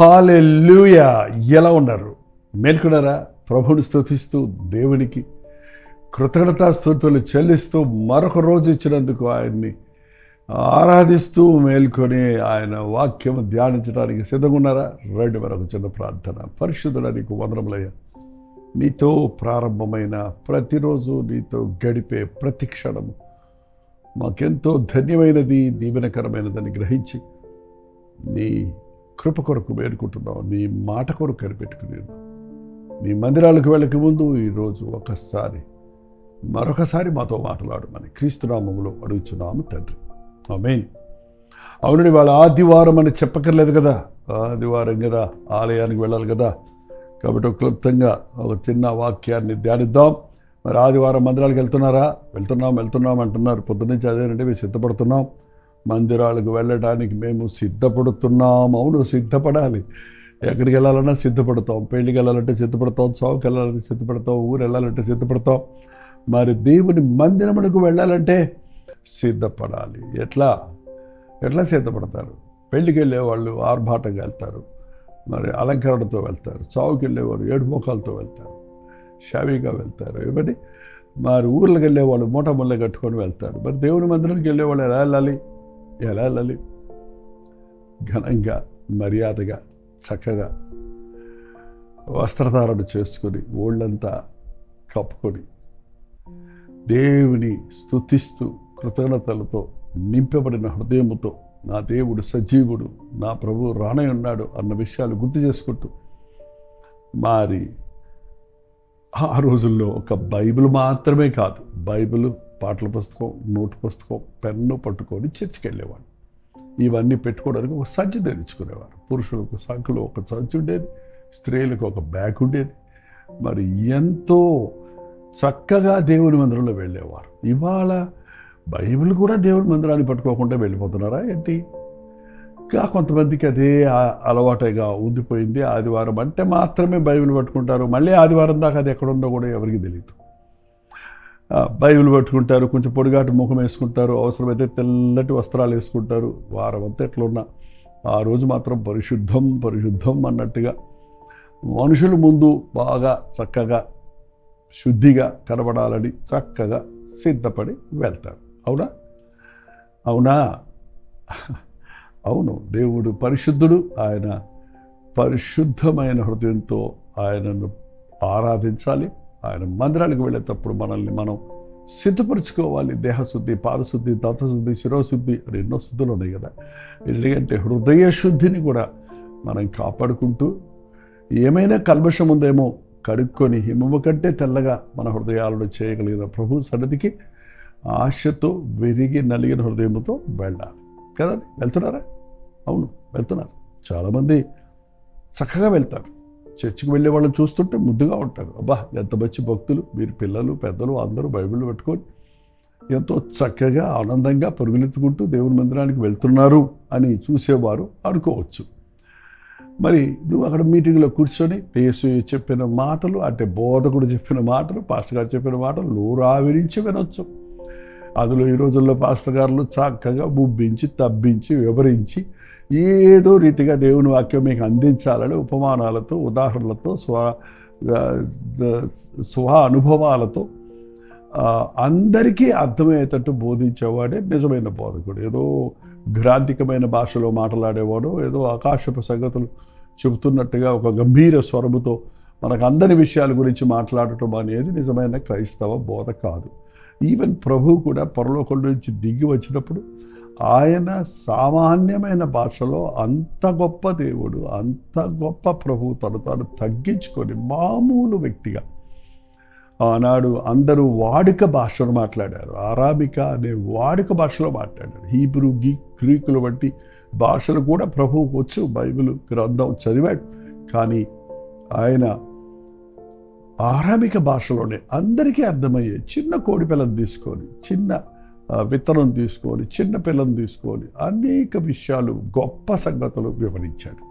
హల్లెలూయా! ఎలా ఉన్నారు? మేల్కొన్నారా? ప్రభువుని స్తుతిస్తూ దేవునికి కృతజ్ఞతాస్తుతులు చెల్లిస్తూ మరొక రోజు ఇచ్చినందుకు ఆయన్ని ఆరాధిస్తూ మేల్కొని ఆయన వాక్యం ధ్యానించడానికి సిద్ధంగా ఉన్నారా? రండి, మరొక చిన్న ప్రార్థన. పరిశుద్ధుడా, నీకు వందనములయ్యా. నీతో ప్రారంభమైన ప్రతిరోజు నీతో గడిపే ప్రతి క్షణము మాకెంతో ధన్యమైనది, దీవెనకరమైనదని గ్రహించి నీ కృప కొరకు వేడుకుంటున్నాం. నీ మాట కొరకు కనిపెట్టుకుని నీ మందిరాలకు వెళ్ళక ముందు ఈరోజు మరొకసారి మాతో మాట్లాడమని క్రీస్తు నామములో అడుగుచున్నాము తండ్రి, ఆమేన్. అవునండి, వాళ్ళ ఆదివారం అని చెప్పక్కర్లేదు కదా, ఆదివారం కదా, ఆలయానికి వెళ్ళాలి కదా. కాబట్టి ఒక క్లుప్తంగా ఒక చిన్న వాక్యాన్ని ధ్యానిద్దాం. మరి ఆదివారం మందిరాలకు వెళ్తున్నాం అంటున్నారు. పొద్దున్నుంచి అదేనంటే మేము సిద్ధపడుతున్నాం. మందిరాలకు వెళ్ళడానికి మేము సిద్ధపడుతున్నాం. అవును, సిద్ధపడాలి. ఎక్కడికి వెళ్ళాలన్నా సిద్ధపడతాం. పెళ్ళికి వెళ్ళాలంటే సిద్ధపడతాం, చావుకి వెళ్ళాలంటే సిద్ధపడతాం, ఊరు వెళ్ళాలంటే సిద్ధపడతాం. మరి దేవుని మందిరమునకు వెళ్ళాలంటే సిద్ధపడాలి. ఎట్లా సిద్ధపడతారు? పెళ్ళికి వెళ్ళేవాళ్ళు ఆర్భాటంగా వెళ్తారు, మరి అలంకరణతో వెళ్తారు. చావుకి వెళ్ళేవాళ్ళు ఏడు మోకాలతో వెళ్తారు, షావీగా వెళ్తారు. ఇవన్నీ మరి ఊర్లకు వెళ్ళేవాళ్ళు మూటముళ్ళ కట్టుకొని వెళ్తారు. మరి దేవుని మందిరానికి వెళ్ళేవాళ్ళు ఎలా వెళ్ళాలి? ఘనంగా, మర్యాదగా, చక్కగా వస్త్రధారణ చేసుకొని ఒళ్ళంతా కప్పుకొని దేవుని స్తుతిస్తూ కృతజ్ఞతలతో నింపబడిన హృదయముతో నా దేవుడు సజీవుడు, నా ప్రభువు రానే ఉన్నాడు అన్న విషయాలు గుర్తు చేసుకుంటూ మరి ఆ రోజుల్లో ఒక బైబిల్ మాత్రమే కాదు, బైబిల్, పాటల పుస్తకం, నోటు పుస్తకం, పెన్ను పట్టుకొని చర్చికి వెళ్ళేవాడు. ఇవన్నీ పెట్టుకోవడానికి ఒక సంచి ధరించుకునేవారు. పురుషులకు సంఖ్యలో ఒక సంచి ఉండేది, స్త్రీలకు ఒక బ్యాగ్ ఉండేది. మరి ఎంతో చక్కగా దేవుని మందిరంలో వెళ్ళేవారు. ఇవాళ బైబిల్ కూడా దేవుని మందిరాన్ని పట్టుకోకుండా వెళ్ళిపోతున్నారా ఏంటి? ఇంకా కొంతమందికి అదే అలవాటుగా ఉండిపోయింది. ఆదివారం అంటే మాత్రమే బైబిల్ పట్టుకుంటారు. మళ్ళీ ఆదివారం దాకా అది ఎక్కడుందో కూడా ఎవరికి తెలియదు. బైబిల్ పట్టుకుంటారు, కొంచెం పొడిగాటి ముఖం వేసుకుంటారు, అవసరమైతే తెల్లటి వస్త్రాలు వేసుకుంటారు. వారం అంతా ఎట్లున్నా ఆ రోజు మాత్రం పరిశుద్ధం అన్నట్టుగా మనుషుల ముందు బాగా చక్కగా శుద్ధిగా కనబడాలని చక్కగా సిద్ధపడి వెళ్తారు. అవునా? అవును, దేవుడు పరిశుద్ధుడు. ఆయన పరిశుద్ధమైన హృదయంతో ఆయనను ఆరాధించాలి. ఆయన మందిరానికి వెళ్ళేటప్పుడు మనల్ని మనం సిద్ధపరచుకోవాలి. దేహశుద్ధి, పాదశుద్ధి, దంతశుద్ధి, శిరోశుద్ధి అని ఎన్నో శుద్ధులు ఉన్నాయి కదా. ఎందుకంటే హృదయ శుద్ధిని కూడా మనం కాపాడుకుంటూ ఏమైనా కల్మషం ఉందేమో కడుక్కొని హిమము కంటే తెల్లగా మన హృదయాలను చేయగలిగిన ప్రభు సన్నిధికి ఆశతో విరిగి నలిగిన హృదయంతో వెళ్ళాలి కదండి. వెళ్తున్నారా? అవును, వెళ్తున్నారు. చాలామంది చక్కగా వెళ్తారు. చర్చికి వెళ్ళే వాళ్ళని చూస్తుంటే ముద్దుగా ఉంటారు. అబ్బా, ఎంత మంచి భక్తులు, మీరు పిల్లలు పెద్దలు అందరూ బైబిల్ పెట్టుకొని ఎంతో చక్కగా ఆనందంగా పరుగులెత్తుకుంటూ దేవుని మందిరానికి వెళ్తున్నారు అని చూసేవారు అనుకోవచ్చు. మరి నువ్వు అక్కడ మీటింగ్లో కూర్చొని యేసు చెప్పిన మాటలు, అంటే బోధకుడు చెప్పిన మాటలు, పాస్టర్ గారు చెప్పిన మాటలు నోరావిరించి వినొచ్చు. అందులో ఈ రోజుల్లో పాస్టర్ గారులు చక్కగా ముబ్బించి, తబ్బించి, వివరించి ఏదో రీతిగా దేవుని వాక్యం మీకు అందించాలని ఉపమానాలతో, ఉదాహరణలతో, స్వ అనుభవాలతో అందరికీ అర్థమయ్యేటట్టు బోధించేవాడే నిజమైన బోధకుడు. ఏదో గ్రాంధికమైన భాషలో మాట్లాడేవాడు, ఏదో ఆకాశపు సంగతులు చెబుతున్నట్టుగా ఒక గంభీర స్వరముతో మనకు అందరి విషయాల గురించి మాట్లాడటం అనేది నిజమైన క్రైస్తవ బోధ కాదు. ఈవెన్ ప్రభు కూడా పరలోకం నుంచి దిగి వచ్చినప్పుడు ఆయన సామాన్యమైన భాషలో అంత గొప్ప దేవుడు, అంత గొప్ప ప్రభు తాను తగ్గించుకొని మామూలు వ్యక్తిగా ఆనాడు అందరూ వాడుక భాషను మాట్లాడారు. అరాబిక అనే వాడుక భాషలో మాట్లాడారు. హీబ్రూ, గ్రీకులు వంటి భాషలు కూడా ప్రభువుకు వచ్చు. బైబిల్ గ్రంథం చదివాడు. కానీ ఆయన ఆరామిక భాషలోనే అందరికీ అర్థమయ్యే చిన్న కోడి పిల్లని తీసుకొని, చిన్న విత్తనం తీసుకొని, చిన్న పిల్లని తీసుకొని అనేక విషయాలు, గొప్ప సంగతులు వివరించాడు.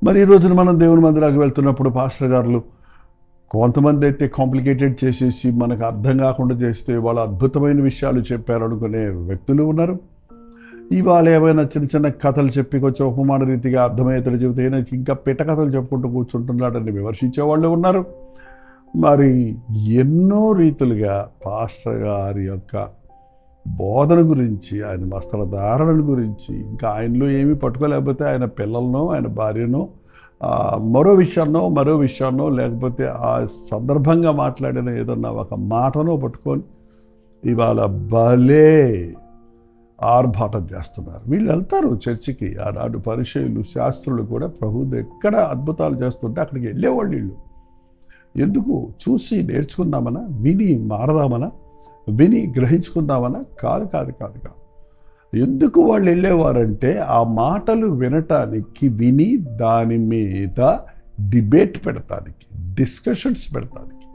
మరి ఈ రోజున మనం దేవుని మందిరానికి వెళ్తున్నప్పుడు పాస్టర్ గారులు కొంతమంది అయితే కాంప్లికేటెడ్ చేసేసి మనకు అర్థం కాకుండా చేస్తే వాళ్ళు అద్భుతమైన విషయాలు చెప్పారు అనుకునే వ్యక్తులు ఉన్నారు. ఇవాళ ఏమైనా చిన్న చిన్న కథలు చెప్పి కొంచెం ఉపమాన రీతిగా అర్థమయ్యేతడు చెబితే ఇంకా పిట్ట కథలు చెప్పుకుంటూ కూర్చుంటున్నాడని విమర్శించే వాళ్ళు ఉన్నారు. మరి ఎన్నో రీతులుగా పాస్టర్ గారి యొక్క బోధన గురించి, ఆయన వస్త్రధారణ గురించి, ఇంకా ఆయనలో ఏమీ పట్టుకోలేకపోతే ఆయన పిల్లలనో, ఆయన భార్యనో, మరో విషయాన్నో లేకపోతే ఆ సందర్భంగా మాట్లాడిన ఏదన్నా ఒక మాటనో పట్టుకొని ఇవాళ భలే ఆర్భాటం చేస్తున్నారు. వీళ్ళు వెళ్తారు చర్చికి. ఆనాడు పరిచయులు, శాస్త్రులు కూడా ప్రభు ఎక్కడ అద్భుతాలు చేస్తుంటే అక్కడికి వెళ్ళేవాళ్ళు. వీళ్ళు ఎందుకు? చూసి నేర్చుకుందామనా, విని మారదామనా, విని గ్రహించుకుందామనా? కాదు. ఎందుకు వాళ్ళు వెళ్ళేవారంటే ఆ మాటలు వినటానికి, విని దాని మీద డిబేట్ పెడతానికి, డిస్కషన్స్ పెడతానికి,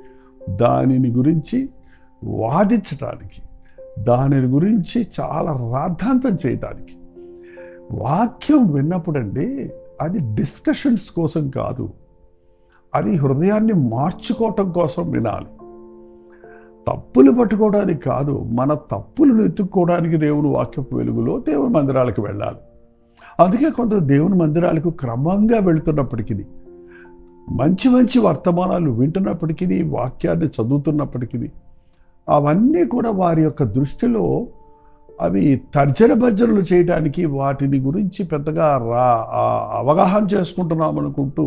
దానిని గురించి వాదించటానికి, దాని గురించి చాలా రాద్ధాంతం చేయటానికి. వాక్యం విన్నప్పుడండి అది డిస్కషన్స్ కోసం కాదు, అది హృదయాన్ని మార్చుకోవటం కోసం వినాలి. తప్పులు పట్టుకోవడానికి కాదు, మన తప్పులను ఎత్తుక్కోవడానికి దేవుని వాక్యపు వెలుగులో దేవుని మందిరాలకు వెళ్ళాలి. అందుకే కొందరు దేవుని మందిరాలకు క్రమంగా వెళుతున్నప్పటికీ, మంచి వర్తమానాలు వింటున్నప్పటికీ, వాక్యాన్ని చదువుతున్నప్పటికీ అవన్నీ కూడా వారి యొక్క దృష్టిలో అవి తర్జన భర్జనలు చేయడానికి, వాటిని గురించి పెద్దగా అవగాహన చేసుకుంటున్నామనుకుంటూ,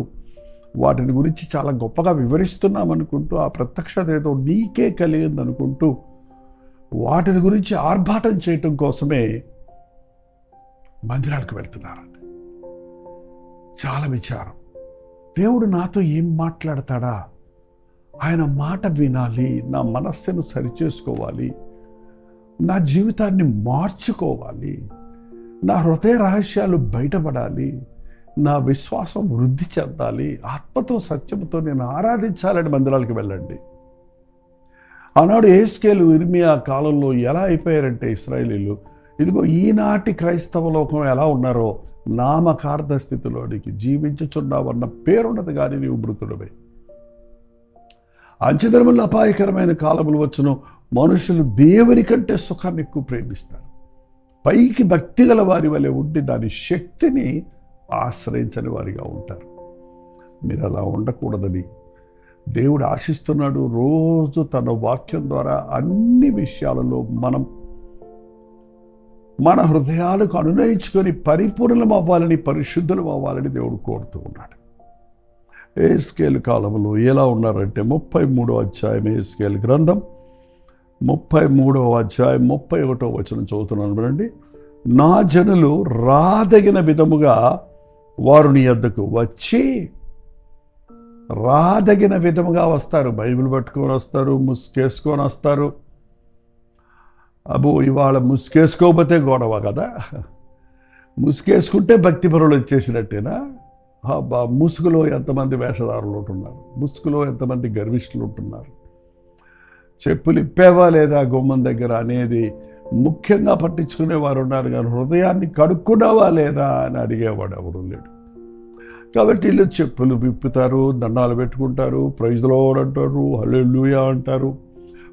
వాటిని గురించి చాలా గొప్పగా వివరిస్తున్నామనుకుంటూ, ఆ ప్రత్యక్షత ఏదో నీకే కలిగిందనుకుంటూ వాటిని గురించి ఆర్భాటం చేయటం కోసమే మందిరాలకు వెళ్తున్నారండి. చాలా విచారం. దేవుడు నాతో ఏం మాట్లాడతాడా, ఆయన మాట వినాలి, నా మనస్సును సరిచేసుకోవాలి, నా జీవితాన్ని మార్చుకోవాలి, నా హృదయ రహస్యాలు బయటపడాలి, నా విశ్వాసం వృద్ధి చెందాలి, ఆత్మతో సత్యంతో నేను ఆరాధించాలని మందిరాలకు వెళ్ళండి. ఆనాడు యెహెజ్కేలు, ఇర్మియా కాలంలో ఎలా అయిపోయారంటే ఇశ్రాయేలీలు, ఇదిగో ఈనాటి క్రైస్తవ లోకం ఎలా ఉన్నారో నామకార్థ స్థితిలోనికి జీవించుచున్నావన్న పేరున్నది కానీ నీవు మృతుడవే. అంచెధర్మంలో అపాయకరమైన కాలములు వచ్చును. మనుషులు దేవుని కంటే సుఖాన్ని ఎక్కువ ప్రేమిస్తారు. పైకి భక్తి గల వారి వలె ఉండి దాని శక్తిని ఆశ్రయించని వారిగా ఉంటారు. మీరు అలా ఉండకూడదని దేవుడు ఆశిస్తున్నాడు. రోజు తన వాక్యం ద్వారా అన్ని విషయాలలో మనం మన హృదయాలకు అనునయించుకొని పరిపూర్ణం అవ్వాలని, పరిశుద్ధులం అవ్వాలని దేవుడు కోరుతూ ఉన్నాడు. యెహెజ్కేలు కాలంలో ఎలా ఉన్నారంటే 33వ అధ్యాయం, యెహెజ్కేలు గ్రంథం 33వ అధ్యాయం 31వ వచనం చదువుతున్నాను వినండి. నా జనులు రాదగిన విధముగా వారు నీ యొద్దకు వచ్చి, రాదగిన విధముగా వస్తారు. బైబిల్ పట్టుకొని వస్తారు, ముసుకేసుకొని వస్తారు. అబ్బో, ఇవాళ ముసుకేసుకోకపోతే గొడవ కదా. ముసుకేసుకుంటే భక్తిపరులు వచ్చేసినట్టేనా? ముసుగులో ఎంతమంది వేషధారులు ఉంటున్నారు, ముసుగులో ఎంతమంది గర్విష్ఠులు ఉంటున్నారు. చెప్పులు ఇప్పేవా లేదా గుమ్మం దగ్గర అనేది ముఖ్యంగా పట్టించుకునేవారు ఉన్నారు, కానీ హృదయాన్ని కడుక్కున్నావా లేదా అని అడిగేవాడు ఎవరు లేడు. కాబట్టి వీళ్ళు చెప్పులు విప్పుతారు, దండాలు పెట్టుకుంటారు, ప్రైజ్ లార్డ్ అంటారు, హల్లెలూయా అంటారు.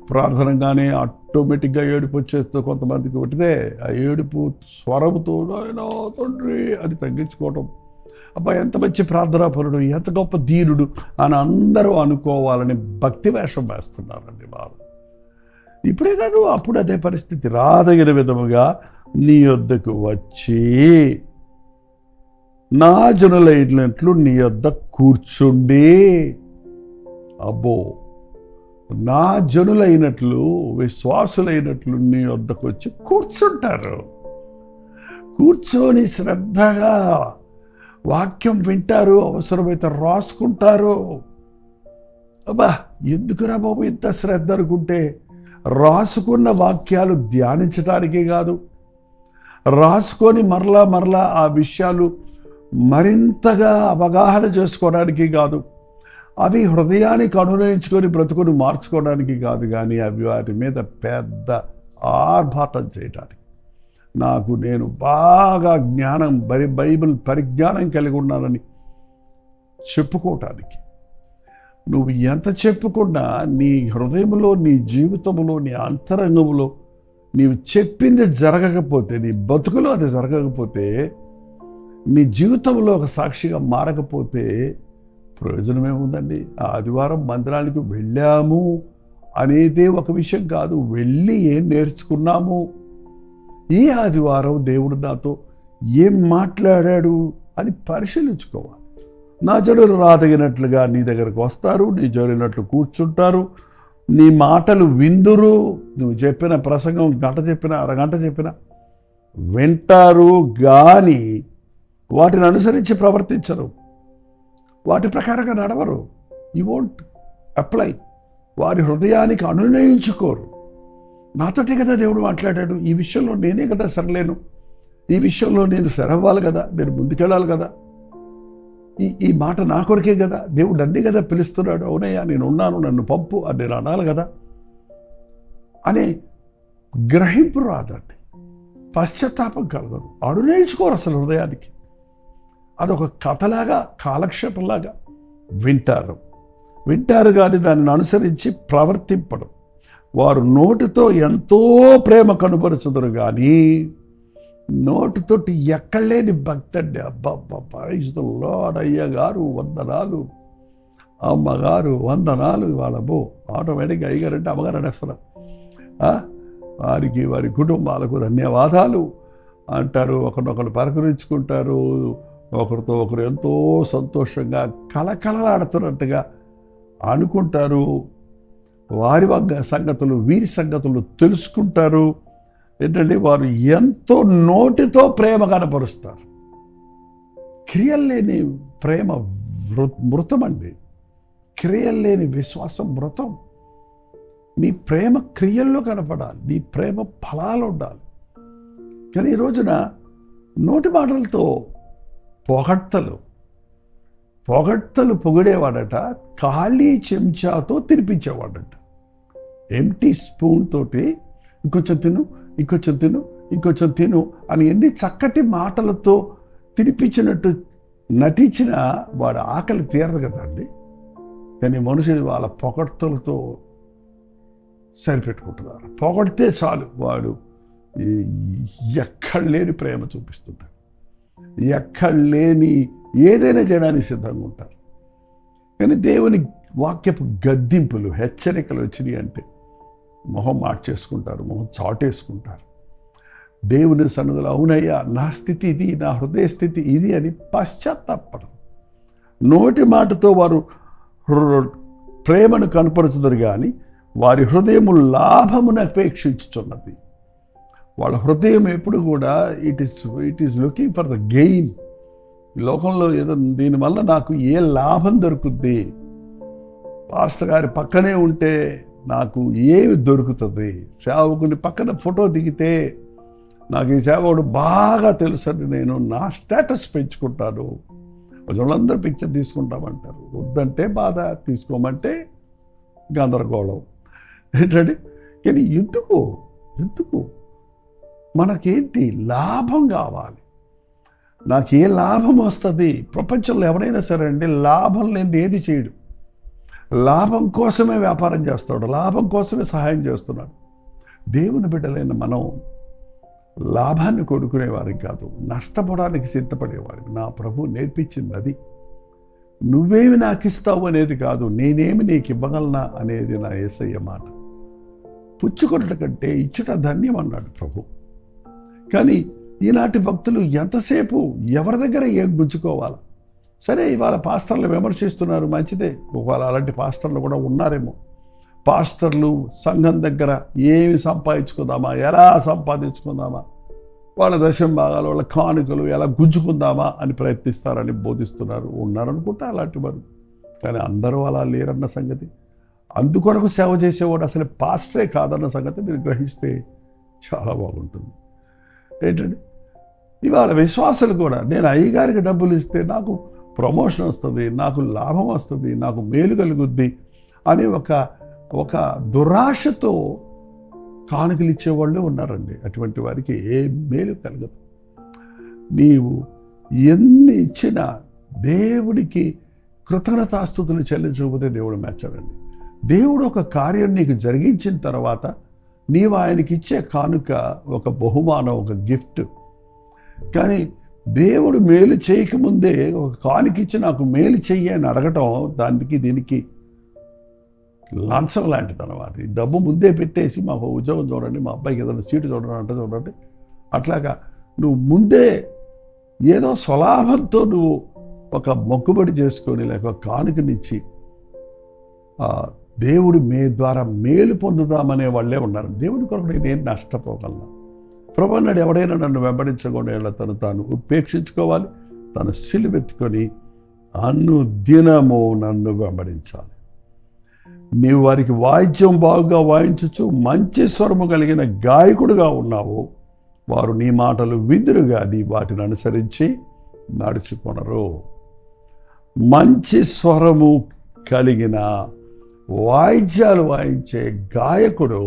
ప్రార్థనగానే ఆటోమేటిక్గా ఏడుపు వచ్చేస్తూ కొంతమందికి ఒకటిదే ఆ ఏడుపు స్వరముతో నాయనా తండ్రి అని తగ్గించుకోవటం. అబ్బా, ఎంత మంచి ప్రార్థనాపరుడు, ఎంత గొప్ప దీనుడు అని అందరూ అనుకోవాలని భక్తి వేషం వేస్తున్నారండి వాళ్ళు. ఇప్పుడే కాదు, అప్పుడు అదే పరిస్థితి. రాదగిన విధముగా నీ యొద్దకు వచ్చి నా జనులైనట్లు నీ యొద్ద కూర్చుండి. అబ్బో, నా జనులైనట్లు, విశ్వాసులైనట్లు నీ వద్దకు వచ్చి కూర్చుంటారు. కూర్చొని శ్రద్ధగా వాక్యం వింటారు, అవసరమైతే రాసుకుంటారు. అబ్బా, ఎందుకురా బాబు ఇంత శ్రద్ధ అనుకుంటే, రాసుకున్న వాక్యాలు ధ్యానించడానికే కాదు, రాసుకొని మరలా ఆ విషయాలు మరింతగా అవగాహన చేసుకోవడానికి కాదు, అవి హృదయానికి అనునయించుకొని బ్రతుకుని మార్చుకోవడానికి కాదు, కానీ అవి వాటి మీద పెద్ద ఆర్భాటం చేయడానికి, నేను బాగా జ్ఞానం బైబిల్ పరిజ్ఞానం కలిగి ఉన్నానని చెప్పుకోవటానికి. నువ్వు ఎంత చెప్పుకున్నా నీ హృదయంలో, నీ జీవితంలో, నీ అంతరంగంలో నీవు చెప్పింది జరగకపోతే, నీ బతుకులో అది జరగకపోతే, నీ జీవితంలో ఒక సాక్షిగా మారకపోతే ప్రయోజనం ఏముందండి? ఆదివారం మందిరానికి వెళ్ళాము అనేది ఒక విషయం కాదు, వెళ్ళి ఏం నేర్చుకున్నాము, ఈ ఆదివారం దేవుడు నాతో ఏం మాట్లాడాడు అని పరిశీలించుకోవాలి. నా జనులు రాదగినట్లుగా నీ దగ్గరకు వస్తారు, నీ జరిగినట్లు కూర్చుంటారు, నీ మాటలు విందురు, నువ్వు చెప్పిన ప్రసంగం గంట చెప్పినా అరగంట చెప్పినా వింటారు, కానీ వాటిని అనుసరించి ప్రవర్తించరు, వాటి ప్రకారంగా నడవరు. యూ వోంట్ అప్లై, వారి హృదయానికి అనునయించుకోరు. నాతోటే కదా దేవుడు మాట్లాడాడు, ఈ విషయంలో నేనే కదా సరలేను, ఈ విషయంలో నేను సరవ్వాలి కదా, నేను ముందుకెళ్ళాలి కదా, ఈ మాట నా కొరకే కదా, దేవుడు అన్నీ కదా పిలుస్తున్నాడు, అవునయ్యా నేను ఉన్నాను, నన్ను పంపు అని నేను అనాలి కదా అనే గ్రహింపు రాదండి, పశ్చాత్తాపం కలగదు, అనునయించుకోరు అసలు హృదయానికి. అదొక కథలాగా, కాలక్షేపంలాగా వింటారు కానీ దానిని అనుసరించి ప్రవర్తింపడం. వారు నోటితో ఎంతో ప్రేమ కనుపరుచుదురు కానీ నోటితోటి ఎక్కడలేని భక్తి అండి. అబ్బాబ్బాయిలో అయ్యగారు వందనాలు, అమ్మగారు వందనాలు, వాళ్ళబో ఆటోమేటిక్గా అయ్యగారంటే అమ్మగారు అనేస్తారు, వారి కుటుంబాలకు ధన్యవాదాలు అంటారు, ఒకరినొకరు పలకరించుకుంటారు, ఒకరితో ఒకరు ఎంతో సంతోషంగా కలకలలాడుతున్నట్టుగా అనుకుంటారు, వారి సంగతులు వీరి సంగతులు తెలుసుకుంటారు. ఏంటంటే వారు ఎంతో నోటితో ప్రేమ కనపరుస్తారు. క్రియలు లేని ప్రేమ మృతం అండి, క్రియలు లేని విశ్వాసం మృతం. నీ ప్రేమ క్రియల్లో కనపడాలి, నీ ప్రేమ ఫలాలు ఉండాలి. కానీ ఈ రోజున నోటి మాటలతో పొగడ్తలు పొగిడేవాడట, ఖాళీ చెంచాతో తినిపించేవాడట. ఎంటీ స్పూన్ తోటి ఇంకొంచెం తిను, ఇంకొంచెం తిను, ఇంకొంచెం తిను అని ఎన్ని చక్కటి మాటలతో తినిపించినట్టు నటించిన వాడు ఆకలి తీరదు కదండి. కానీ మనుషులు వాళ్ళ పొగడ్తలతో సరిపెట్టుకుంటున్నారు. పొగడితే చాలు వాడు ఎక్కడ లేని ప్రేమ చూపిస్తుంటాడు, ఎక్కడ లేని ఏదైనా చేయడానికి సిద్ధంగా ఉంటారు. కానీ దేవుని వాక్యపు గద్దింపులు, హెచ్చరికలు వచ్చినాయి అంటే మొహం మార్చేసుకుంటారు, మొహం చాటేసుకుంటారు. దేవుని సన్నిధిలో అవునయ్యా నా స్థితి ఇది, నా హృదయ స్థితి ఇది అని పశ్చాత్తాపడరు. నోటి మాటతో వారు ప్రేమను కనపరుచుదురు కానీ వారి హృదయము లాభమును అపేక్షించుచున్నది. వాళ్ళ హృదయం ఎప్పుడు కూడా it is looking for the gain. ఈ లోకంలో ఏదో దీనివల్ల నాకు ఏ లాభం దొరుకుద్ది, పాస్టర్ గారి పక్కనే ఉంటే నాకు ఏమి దొరుకుతుంది, సేవకుని పక్కన ఫోటో దిగితే నాకు ఈ సేవకుడు బాగా తెలుసని నేను నా స్టేటస్ పెంచుకుంటాను, వాళ్ళందరూ పిక్చర్ తీసుకుంటామంటారు. వద్దంటే బాధ, తీసుకోమంటే గందరగోళం. ఏంటంటే కానీ ఎందుకు మనకేంటి లాభం కావాలి, నాకు ఏ లాభం వస్తుంది? ప్రపంచంలో ఎవరైనా సరే అండి లాభం లేనిది ఏది చేయడు. లాభం కోసమే వ్యాపారం చేస్తాడు, లాభం కోసమే సహాయం చేస్తున్నాడు. దేవుని బిడ్డలైన మనం లాభాన్ని కొడుకునేవారికి కాదు, నష్టపోవడానికి సిద్ధపడేవారికి. నా ప్రభు నేర్పించింది అది. నువ్వేమి నాకు ఇస్తావు అనేది కాదు, నేనేమి నీకు ఇవ్వగలనా అనేది నా యేసయ్య మాట. పుచ్చుకొనుట కంటే ఇచ్చుట ధన్యం అన్నాడు ప్రభు. కానీ ఈనాటి భక్తులు ఎంతసేపు ఎవరి దగ్గర ఏం గుంజుకోవాలి? సరే, ఇవాళ పాస్టర్లు విమర్శిస్తున్నారు, మంచిదే. ఒకవేళ అలాంటి పాస్టర్లు కూడా ఉన్నారేమో. పాస్టర్లు సంఘం దగ్గర ఏమి సంపాదించుకుందామా, ఎలా సంపాదించుకుందామా, వాళ్ళ దశం భాగాలు, వాళ్ళ కానుకలు ఎలా గుంజుకుందామా అని ప్రయత్నిస్తారని బోధిస్తున్నారు, ఉన్నారనుకుంటా అలాంటి వారు. కానీ అందరూ అలా లేరన్న సంగతి, అందుకొరకు సేవ చేసేవాడు అసలు పాస్టరే కాదన్న సంగతి మీరు గ్రహిస్తే చాలా బాగుంటుంది. ఏంటంటే ఇవాళ విశ్వాసులు కూడా, నేను అయ్యగారికి డబ్బులు ఇస్తే నాకు ప్రమోషన్ వస్తుంది, నాకు లాభం వస్తుంది, నాకు మేలు కలుగుద్ది అనే ఒక దురాశతో కానుకలు ఇచ్చేవాళ్ళు ఉన్నారండి. అటువంటి వారికి ఏ మేలు కలగదు. నీవు ఎన్ని ఇచ్చినా దేవుడికి కృతజ్ఞతాస్తుతులు చెల్లించకపోతే దేవుడు మెచ్చడండి. దేవుడు ఒక కార్యం నీకు జరిగించిన తర్వాత నీవు ఆయనకి ఇచ్చే కానుక ఒక బహుమానం, ఒక గిఫ్ట్. కానీ దేవుడు మేలు చేయకముందే ఒక కానుక ఇచ్చి నాకు మేలు చెయ్యి అని అడగటం దానికి దీనికి లంచం లాంటిది అన్నమాట. ఈ డబ్బు ముందే పెట్టేసి మాకు ఉద్యోగం చూడండి, మా అబ్బాయికి ఏదైనా సీటు చూడండి అంటే చూడండి, అట్లాగా నువ్వు ముందే ఏదో స్వలాభంతో నువ్వు ఒక మొక్కుబడి చేసుకొని లేక ఒక కానుకనిచ్చి దేవుడి ద్వారా మేలు పొందుదామనే వాళ్ళే ఉన్నారు. దేవుడి కొరకు నేను నష్టపోగలను. ప్రభు అన్నాడు, ఎవడైనా నన్ను వెంబడించకుండా తను తాను ఉపేక్షించుకోవాలి, తను సిలువెత్తుకొని అనుదినము నన్ను వెంబడించాలి. నీవు వారికి వాయిద్యం బాగుగా వాయించుచు మంచి స్వరము కలిగిన గాయకుడుగా ఉన్నావు. వారు నీ మాటలు విదురుగా వాటిని అనుసరించి నడుచుకొనరు. మంచి స్వరము కలిగిన వాయిద్యాలు వాయించే గాయకుడు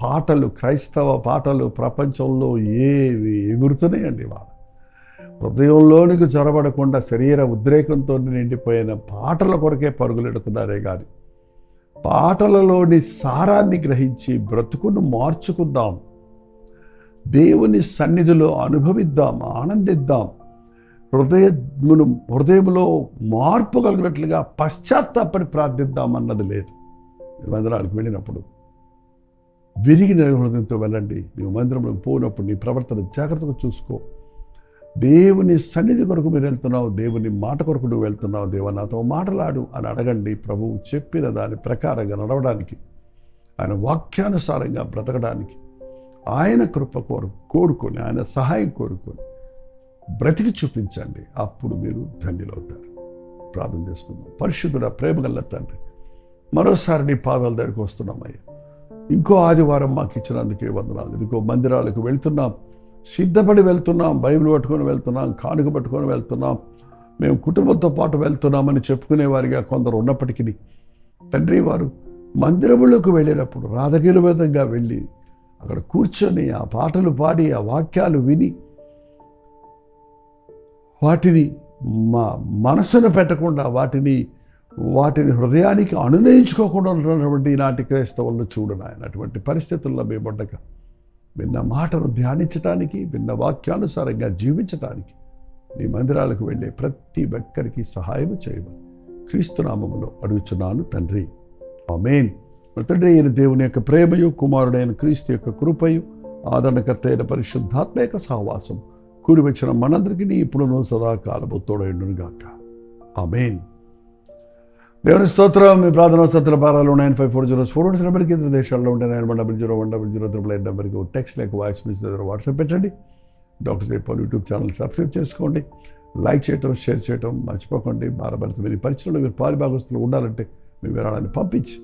పాటలు, క్రైస్తవ పాటలు ప్రపంచంలో ఏవి ఎగురుతున్నాయండి. వాళ్ళ హృదయంలోనికి చొరబడకుండా శరీర ఉద్రేకంతో నిండిపోయిన పాటల కొరకే పరుగులెడుతున్నారే కానీ పాటలలోని సారాన్ని గ్రహించి బ్రతుకును మార్చుకుందాం, దేవుని సన్నిధిలో అనుభవిద్దాం, ఆనందిద్దాం, హృదయంలో మార్పు కలిగినట్లుగా పశ్చాత్తాపడి ప్రార్థిద్దాం అన్నది లేదు. మందిరాలకు వెళ్ళినప్పుడు విరిగిన హృదయంతో వెళ్ళండి. నీవు మందిరంలోకి పోయినప్పుడు నీ ప్రవర్తన జాగ్రత్తగా చూసుకో. దేవుని సన్నిధి కొరకు మీరు వెళ్తున్నావు, దేవుని మాట కొరకు నువ్వు వెళ్తున్నావు, దేవా నాతో మాట్లాడు అని అడగండి. ప్రభువు చెప్పిన దాని ప్రకారంగా నడవడానికి, ఆయన వాక్యానుసారంగా బ్రతకడానికి, ఆయన కృప కోరుకొని, ఆయన సహాయం కోరుకొని బ్రతికి చూపించండి. అప్పుడు మీరు ధన్యులవుతారు. ప్రార్థన చేసుకుందాం. పరిశుద్ధుడ, ప్రేమగల తండ్రి, మరోసారి నీ పాదాల దగ్గరికి వస్తున్నామయ్యా. ఇంకో ఆదివారం మాకు ఇచ్చినందుకే వందనాలు. ఇంకో మందిరాలకు వెళ్తున్నాం, సిద్ధపడి వెళ్తున్నాం, బైబిల్ పట్టుకొని వెళ్తున్నాం, కానుక పట్టుకొని వెళ్తున్నాం, మేము కుటుంబంతో పాటు వెళ్తున్నామని చెప్పుకునేవారిగా కొందరు ఉన్నప్పటికీ తండ్రి, వారు మందిరములకు వెళ్ళినప్పుడు రాధగీలవేదంగా వెళ్ళి అక్కడ కూర్చొని ఆ పాటలు పాడి ఆ వాక్యాలు విని వాటిని మా మనసును పెట్టకుండా వాటిని హృదయానికి అనునయించుకోకుండా ఉన్నటువంటి ఈనాటి క్రైస్తవులను చూడు నాయన. అటువంటి పరిస్థితుల్లో మేముండగా విన్న మాటను ధ్యానించడానికి, విన్న వాక్యానుసారంగా జీవించడానికి నీ మందిరాలకు వెళ్ళే ప్రతి ఒక్కరికి సహాయం చేయమని క్రీస్తునామములో అడుగుచున్నాను తండ్రి. ఆమేన్. తండ్రి అయిన దేవుని యొక్క ప్రేమయు, కుమారుడైన క్రీస్తు యొక్క కృపయు, ఆదరణకర్త అయిన పరిశుద్ధాత్మ యొక్క సహవాసం కూడి వచ్చిన మనందరికీ ఇప్పుడును సదాకాలము తోడైండును గాక. ఆమేన్. దేవుని స్తోత్రం. మీ ప్రార్థన స్తోత్ర భారాలు 954041 నెంబర్కి, ఇతర దేశాల్లో ఉంటే 91001008 నెంబర్కి టెక్స్ట్ లేక వాయిస్ మెసేజ్ ద్వారా వాట్సాప్ పెట్టండి. Doctor Jaipal YouTube channel subscribe చేసుకోండి. లైక్ చేయటం, షేర్ చేయటం మర్చిపోకండి. భారభరితమైన పరిచయంలో మీరు పాలిభాగస్తులు ఉండాలంటే మీ విరాళాన్ని పంపించి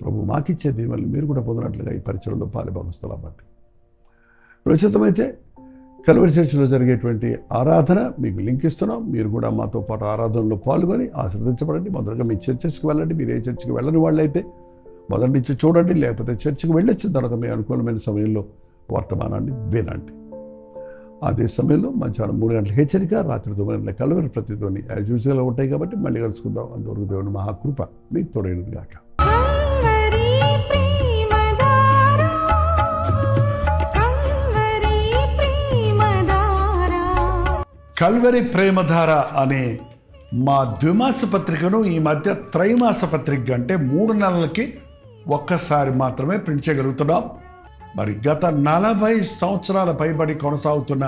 ప్రభు మాకిచ్చే దీవెనలు మీరు కూడా పొందినట్లుగా ఈ పరిచయంలో పాలిభాగస్తులు అవ్వండి. ఉచితమైతే కల్వరి చర్చిలో జరిగేటువంటి ఆరాధన మీకు లింక్ ఇస్తున్నాం. మీరు కూడా మాతో పాటు ఆరాధనలో పాల్గొని ఆశీర్వదించబడండి. మొదటగా మీ చర్చెస్కి వెళ్ళండి. మీరు ఏ చర్చికి వెళ్ళని వాళ్ళైతే మొదటి నుంచి చూడండి, లేకపోతే చర్చికి వెళ్ళొచ్చిన తర్వాత మీ అనుకూలమైన సమయంలో వర్తమానాన్ని వినండి. అదే సమయంలో మధ్యాహ్నం 3 గంటల హెచ్చరిక, రాత్రి 9 గంటల కల్వరి ప్రతిధ్వని యాజ్ యూజువల్గా ఉంటాయి కాబట్టి మళ్ళీ కలుసుకుందాం. అంతవరకు దేవుని మహాకృప మీకు తోడైనది గాక. కల్వరి ప్రేమధార అనే మా ద్విమాస పత్రికను ఈ మధ్య త్రైమాస పత్రిక అంటే 3 నెలలకి ఒక్కసారి మాత్రమే ప్రింట్ చేయగలుగుతున్నాం. మరి గత 40 సంవత్సరాల పైబడి కొనసాగుతున్న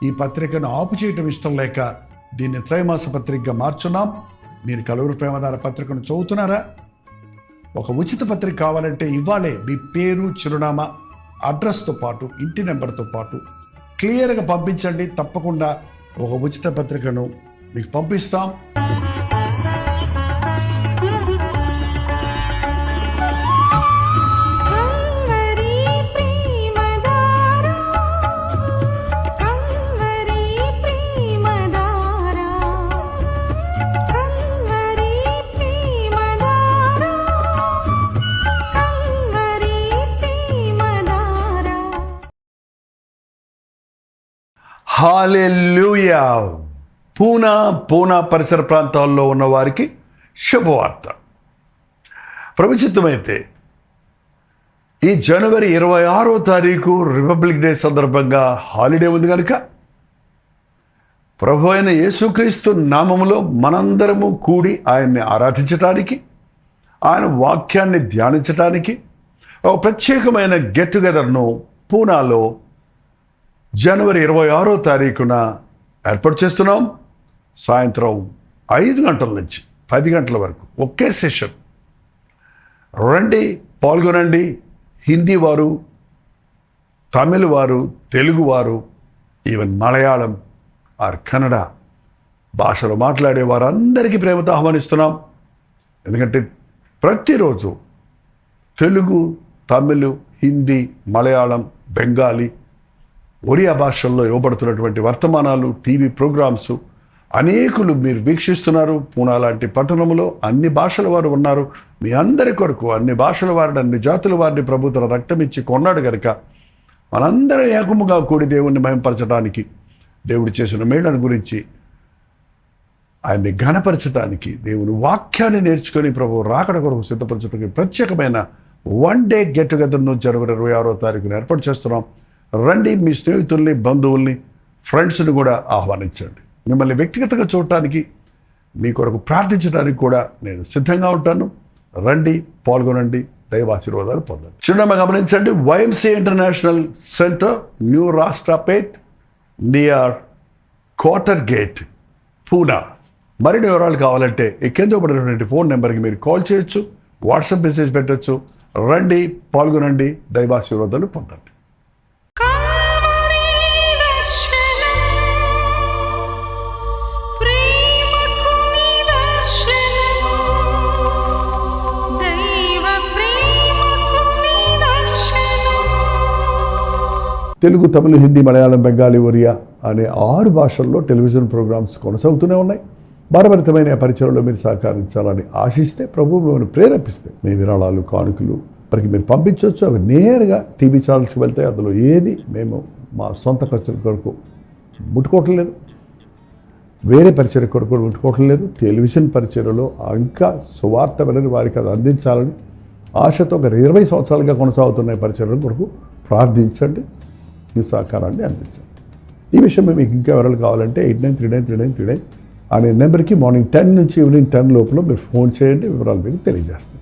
ఈ పత్రికను ఆపు చేయటం ఇష్టం లేక దీన్ని త్రైమాస పత్రికగా మార్చున్నాం. మీరు కల్వరి ప్రేమధార పత్రికను చదువుతున్నారా? ఒక ఉచిత పత్రిక కావాలంటే ఇవ్వాలే మీ పేరు, చిరునామా, అడ్రస్తో పాటు ఇంటి నెంబర్తో పాటు క్లియర్గా పంపించండి. తప్పకుండా ఒక ఉచిత పత్రికను మీకు పంపిస్తాం. హల్లెలూయా. పూనా పరిసర ప్రాంతాల్లో ఉన్న వారికి శుభవార్త. ప్రభుచిత్తమైతే ఈ జనవరి 26వ తారీఖు రిపబ్లిక్ డే సందర్భంగా హాలిడే ఉంది కనుక ప్రభు అయిన యేసుక్రీస్తు నామములో మనందరము కూడి ఆయన్ని ఆరాధించటానికి, ఆయన వాక్యాన్ని ధ్యానించటానికి ఒక ప్రత్యేకమైన గెట్ టుగెదర్ను పూనాలో జనవరి 26వ తారీఖున ఏర్పాటు చేస్తున్నాం. సాయంత్రం 5 గంటల నుంచి 10 గంటల వరకు ఒకే సెషన్. రండి, పాల్గొనండి. హిందీ వారు, తమిళ వారు, తెలుగు వారు, ఈవెన్ మలయాళం ఆర్ కన్నడ భాషలో మాట్లాడే వారందరికీ ప్రేమతో ఆహ్వానిస్తున్నాం. ఎందుకంటే ప్రతిరోజు తెలుగు, తమిళ్, హిందీ, మలయాళం, బెంగాలీ, ఒరియా భాషల్లో ఇవ్వబడుతున్నటువంటి వర్తమానాలు, టీవీ ప్రోగ్రామ్స్ అనేకులు మీరు వీక్షిస్తున్నారు. పూనా లాంటి పట్టణంలో అన్ని భాషల వారు ఉన్నారు. మీ అందరి కొరకు అన్ని భాషల వారిని, అన్ని జాతుల వారిని ప్రభు తన రక్తం ఇచ్చి కొన్నాడు కనుక మనందరం ఏకముగా కూడి దేవుణ్ణి మహింపరచడానికి, దేవుడు చేసిన మేళ్లను గురించి ఆయన్ని ఘనపరచడానికి, దేవుని వాక్యాన్ని నేర్చుకొని ప్రభు రాకడ కొరకు సిద్ధపరచడానికి ప్రత్యేకమైన 1 డే గెట్ టుగెదర్ను జనవరి 26వ తారీఖున ఏర్పాటు చేస్తున్నాం. రండి, మీ స్నేహితుల్ని, బంధువుల్ని, ఫ్రెండ్స్ని కూడా ఆహ్వానించండి. మిమ్మల్ని వ్యక్తిగతంగా చూడటానికి, మీ కొరకు ప్రార్థించడానికి కూడా నేను సిద్ధంగా ఉంటాను. రండి, పాల్గొనండి, దైవాశీర్వాదాలు పొందండి. చిన్నగా గమనించండి, YMCA international centre, new Rastapeth, near quarter gate, Poona. మరిన్ని వివరాలు కావాలంటే ఈ కింద పడినటువంటి ఫోన్ నెంబర్కి మీరు కాల్ చేయొచ్చు, వాట్సాప్ మెసేజ్ పెట్టచ్చు. రండి, పాల్గొనండి, దైవాశీర్వాదాలు పొందండి. తెలుగు, తమిళ, హిందీ, మలయాళం, బెంగాలీ, ఒరియా అనే 6 భాషల్లో టెలివిజన్ ప్రోగ్రామ్స్ కొనసాగుతూనే ఉన్నాయి. భారభరితమైన పరిచయంలో మీరు సహకరించాలని ఆశిస్తే, ప్రభు మిమ్మల్ని ప్రేరేపిస్తే మీ విరాళాలు, కానుకలు వారికి మీరు పంపించవచ్చు. అవి నేరుగా టీవీ ఛానల్స్కి వెళ్తాయి. అందులో ఏది మేము మా సొంత ఖర్చుల కొరకు ముట్టుకోవటం లేదు, వేరే పరిచయ కొరకు ముట్టుకోవటం లేదు. టెలివిజన్ పరిచయలో ఇంకా సువార్త వినని వారికి అది అందించాలని ఆశతో ఒక 20 సంవత్సరాలుగా కొనసాగుతున్న పరిచయం కొరకు ప్రార్థించండి, మీ సహకారాన్ని అందించండి. ఈ విషయం మీకు ఇంకా వివరాలు కావాలంటే 89393939 అనే నెంబర్కి మార్నింగ్ 10 నుంచి ఈవినింగ్ 10 లోపల మీరు ఫోన్ చేయండి, వివరాలు మీకు తెలియజేస్తాం.